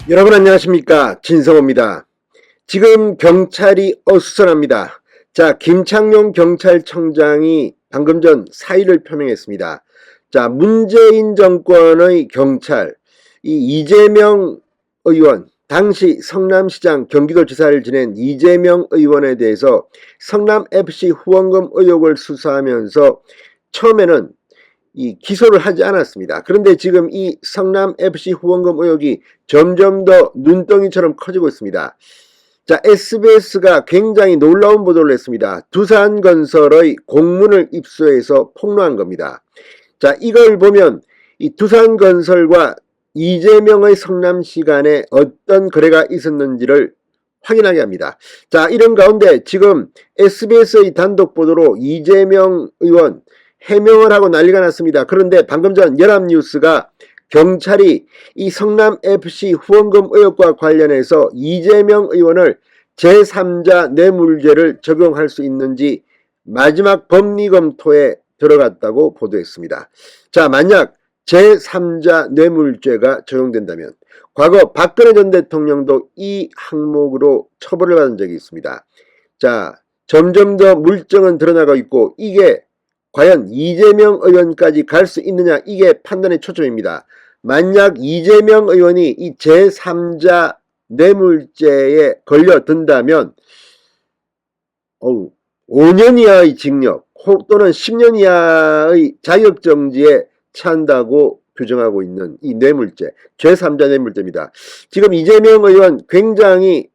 여러분 안녕하십니까, 진성호입니다. 지금 경찰이 어수선합니다. 자, 김창룡 경찰청장이 방금 전 사의를 표명했습니다. 자, 문재인 정권의 경찰, 이 이재명 의원, 당시 성남시장 경기도지사를 지낸 이재명 의원에 대해서 성남FC 후원금 의혹을 수사하면서 처음에는 기소를 하지 않았습니다. 그런데 지금 이 성남FC 후원금 의혹이 점점 더 눈덩이처럼 커지고 있습니다. 자, SBS가 굉장히 놀라운 보도를 했습니다. 두산건설의 공문을 입수해서 폭로한 겁니다. 자, 이걸 보면 이 두산건설과 이재명의 성남시 간에 어떤 거래가 있었는지를 확인하게 합니다. 자, 이런 가운데 지금 SBS의 단독 보도로 이재명 의원 해명을 하고 난리가 났습니다. 그런데 방금 전 연합뉴스가 경찰이 이 성남FC 후원금 의혹과 관련해서 이재명 의원을 제3자 뇌물죄를 적용할 수 있는지 마지막 법리 검토에 들어갔다고 보도했습니다. 자, 만약 제3자 뇌물죄가 적용된다면 과거 박근혜 전 대통령도 이 항목으로 처벌을 받은 적이 있습니다. 자, 점점 더 물증은 드러나고 있고 이게 과연 이재명 의원까지 갈 수 있느냐, 이게 판단의 초점입니다. 만약 이재명 의원이 이 제3자 뇌물죄에 걸려든다면 5년 이하의 징역 또는 10년 이하의 자격정지에 처한다고 규정하고 있는 이 뇌물죄, 제3자 뇌물죄입니다. 지금 이재명 의원 굉장히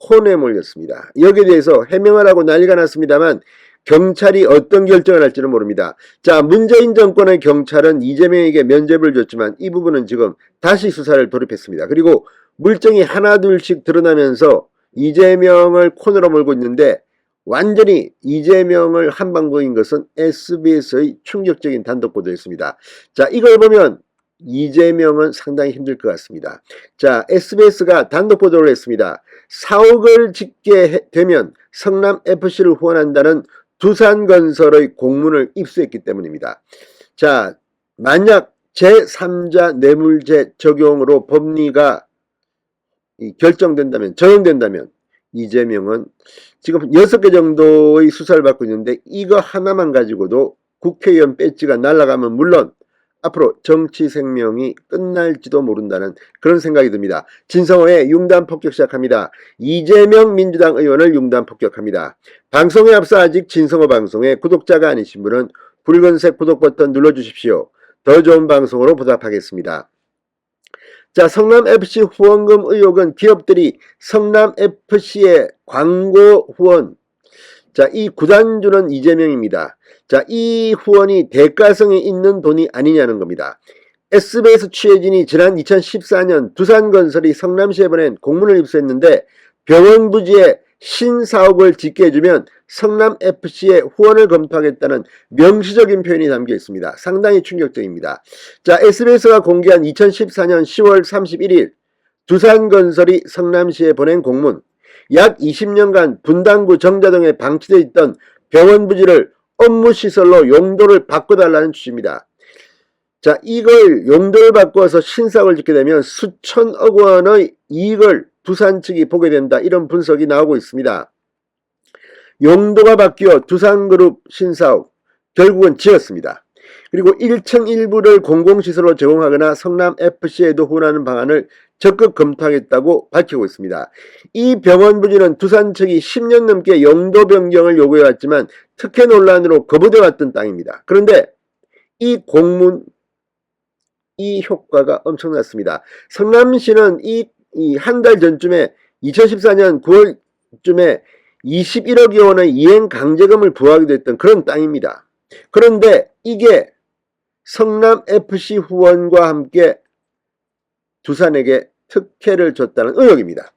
혼에 몰렸습니다. 여기에 대해서 해명을 하고 난리가 났습니다만 경찰이 어떤 결정을 할지는 모릅니다. 자, 문재인 정권의 경찰은 이재명에게 면죄부를 줬지만 이 부분은 지금 다시 수사를 돌입했습니다. 그리고 물증이 하나둘씩 드러나면서 이재명을 코너로 몰고 있는데 완전히 이재명을 한방보인 것은 SBS의 충격적인 단독 보도였습니다. 자, 이걸 보면 이재명은 상당히 힘들 것 같습니다. 자, SBS가 단독 보도를 했습니다. 사옥을 짓게 되면 성남FC를 후원한다는 두산건설의 공문을 입수했기 때문입니다. 자, 만약 제3자 뇌물죄 적용으로 법리가 결정된다면, 적용된다면 이재명은 지금 6개 정도의 수사를 받고 있는데 이거 하나만 가지고도 국회의원 배지가 날아가면 물론 앞으로 정치 생명이 끝날지도 모른다는 그런 생각이 듭니다. 진성호의 융단 폭격 시작합니다. 이재명 민주당 의원을 융단 폭격합니다. 방송에 앞서 아직 진성호 방송에 구독자가 아니신 분은 붉은색 구독 버튼 눌러주십시오. 더 좋은 방송으로 보답하겠습니다. 자, 성남FC 후원금 의혹은 기업들이 성남FC의 광고 후원, 자, 이 구단주는 이재명입니다. 자, 이 후원이 대가성이 있는 돈이 아니냐는 겁니다. SBS 취재진이 지난 2014년 두산건설이 성남시에 보낸 공문을 입수했는데 병원 부지에 신사옥을 짓게 해주면 성남FC의 후원을 검토하겠다는 명시적인 표현이 담겨 있습니다. 상당히 충격적입니다. 자, SBS가 공개한 2014년 10월 31일 두산건설이 성남시에 보낸 공문, 약 20년간 분당구 정자동에 방치되어 있던 병원 부지를 업무시설로 용도를 바꿔달라는 취지입니다. 자, 이걸 용도를 바꿔서 신사옥을 짓게 되면 수천억 원의 이익을 두산 측이 보게 된다, 이런 분석이 나오고 있습니다. 용도가 바뀌어 두산그룹 신사옥 결국은 지었습니다. 그리고 1층 일부를 공공시설로 제공하거나 성남FC에도 후원하는 방안을 적극 검토하겠다고 밝히고 있습니다. 이 병원 부지는 두산 측이 10년 넘게 용도 변경을 요구해왔지만 특혜 논란으로 거부돼왔던 땅입니다. 그런데 이 공문, 이 효과가 엄청났습니다. 성남시는 이 한 달 전쯤에 2014년 9월쯤에 21억여 원의 이행 강제금을 부과하기도 했던 그런 땅입니다. 그런데 이게 성남FC 후원과 함께 두산에게 특혜를 줬다는 의혹입니다.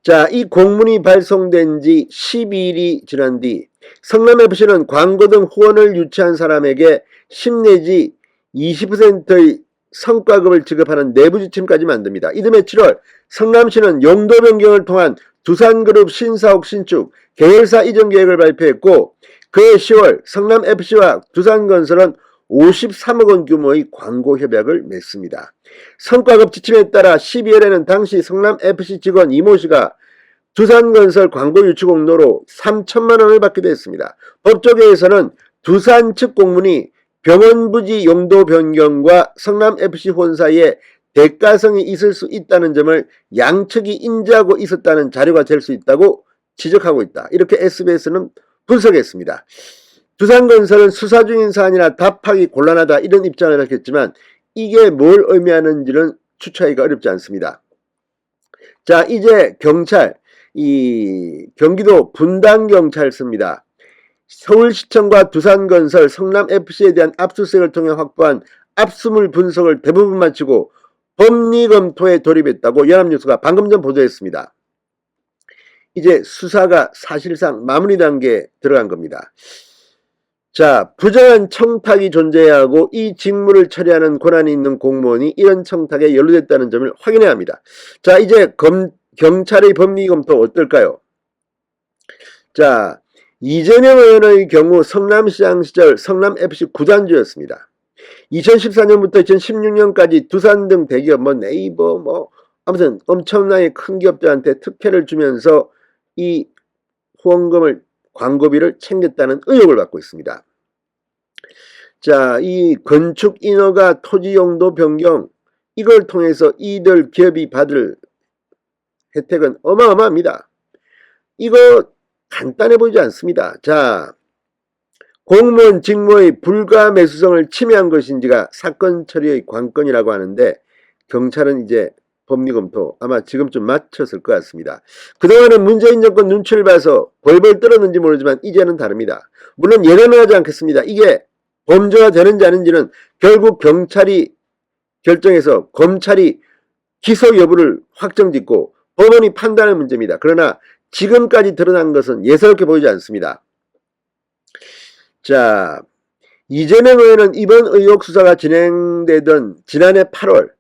자, 이 공문이 발송된 지 12일이 지난 뒤 성남FC는 광고 등 후원을 유치한 사람에게 10 내지 20%의 성과급을 지급하는 내부 지침까지 만듭니다. 이듬해 7월 성남시는 용도 변경을 통한 두산그룹 신사옥 신축 계열사 이전 계획을 발표했고 그해 10월 성남FC와 두산건설은 53억 원 규모의 광고 협약을 맺습니다. 성과급 지침에 따라 12월에는 당시 성남FC 직원 이모 씨가 두산건설 광고 유치 공로로 3천만 원을 받기도 했습니다. 법조계에서는 두산 측 공문이 병원 부지 용도 변경과 성남FC 혼사에 대가성이 있을 수 있다는 점을 양측이 인지하고 있었다는 자료가 될 수 있다고 지적하고 있다. 이렇게 SBS는 분석했습니다. 두산건설은 수사 중인 사안이라 답하기 곤란하다 이런 입장을 밝혔지만 이게 뭘 의미하는지는 추측하기가 어렵지 않습니다. 자, 이제 경찰, 이 경기도 분당경찰서입니다. 서울시청과 두산건설, 성남FC에 대한 압수수색을 통해 확보한 압수물 분석을 대부분 마치고 법리 검토에 돌입했다고 연합뉴스가 방금 전 보도했습니다. 이제 수사가 사실상 마무리 단계에 들어간 겁니다. 자, 부정한 청탁이 존재해야 하고 이 직무를 처리하는 권한이 있는 공무원이 이런 청탁에 연루됐다는 점을 확인해야 합니다. 자, 이제 경찰의 법리 검토 어떨까요? 자, 이재명 의원의 경우 성남시장 시절 성남FC 구단주였습니다. 2014년부터 2016년까지 두산 등 대기업, 네이버, 아무튼 엄청나게 큰 기업들한테 특혜를 주면서 이 후원금을 광고비를 챙겼다는 의혹을 받고 있습니다. 자, 이 건축 인허가 토지 용도 변경 이걸 통해서 이들 기업이 받을 혜택은 어마어마합니다. 이거 간단해 보이지 않습니다. 자, 공무원 직무의 불가매수성을 침해한 것인지가 사건 처리의 관건이라고 하는데 경찰은 이제 법리검토 아마 지금쯤 마쳤을 것 같습니다. 그동안은 문재인 정권 눈치를 봐서 벌벌 떨었는지 모르지만 이제는 다릅니다. 물론 예단은 하지 않겠습니다. 이게 범죄가 되는지 아닌지는 결국 경찰이 결정해서 검찰이 기소 여부를 확정짓고 법원이 판단할 문제입니다. 그러나 지금까지 드러난 것은 예사롭게 보이지 않습니다. 자, 이재명 의원은 이번 의혹 수사가 진행되던 지난해 8월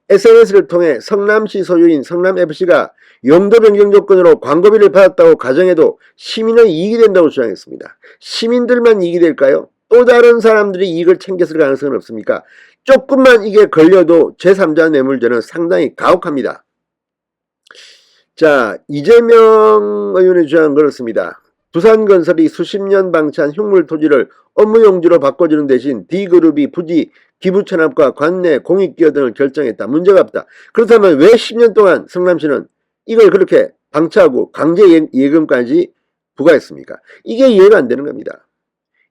SNS를 통해 성남시 소유인 성남FC가 용도 변경 조건으로 광고비를 받았다고 가정해도 시민의 이익이 된다고 주장했습니다. 시민들만 이익이 될까요? 또 다른 사람들이 이익을 챙겼을 가능성은 없습니까? 조금만 이게 걸려도 제3자 뇌물죄는 상당히 가혹합니다. 자, 이재명 의원의 주장은 그렇습니다. 두산건설이 수십 년 방치한 흉물 토지를 업무용지로 바꿔주는 대신 D그룹이 부지 기부 체납과 관내 공익기여 등을 결정했다. 문제가 없다. 그렇다면 왜 10년 동안 성남시는 이걸 그렇게 방치하고 강제 예금까지 부과했습니까? 이게 이해가 안 되는 겁니다.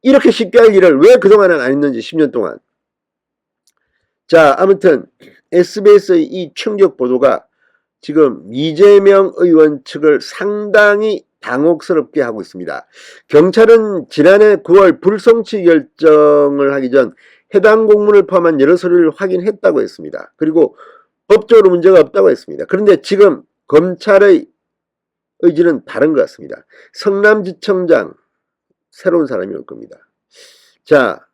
이렇게 쉽게 할 일을 왜 그동안은 안 했는지 10년 동안. 자, 아무튼 SBS의 이 충격 보도가 지금 이재명 의원 측을 상당히 당혹스럽게 하고 있습니다. 경찰은 지난해 9월 불송치 결정을 하기 전 해당 공문을 포함한 여러 서류를 확인했다고 했습니다. 그리고 법적으로 문제가 없다고 했습니다. 그런데 지금 검찰의 의지는 다른 것 같습니다. 성남지청장 새로운 사람이 올 겁니다. 자,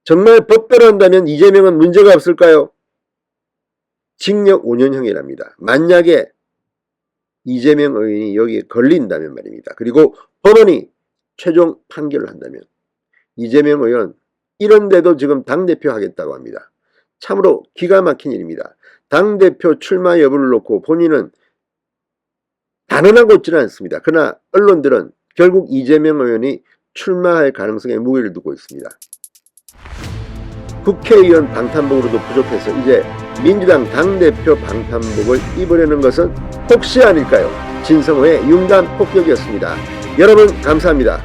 정말 법대로 한다면 이재명은 문제가 없을까요? 징역 5년형이랍니다. 만약에 이재명 의원이 여기에 걸린다면 말입니다. 그리고 법원이 최종 판결을 한다면 이재명 의원 이런데도 지금 당대표 하겠다고 합니다. 참으로 기가 막힌 일입니다. 당대표 출마 여부를 놓고 본인은 단언하고 있지는 않습니다. 그러나 언론들은 결국 이재명 의원이 출마할 가능성에 무게를 두고 있습니다. 국회의원 방탄복으로도 부족해서 이제 민주당 당대표 방탄복을 입으려는 것은 혹시 아닐까요? 진성호의 융단 폭격이었습니다. 여러분 감사합니다.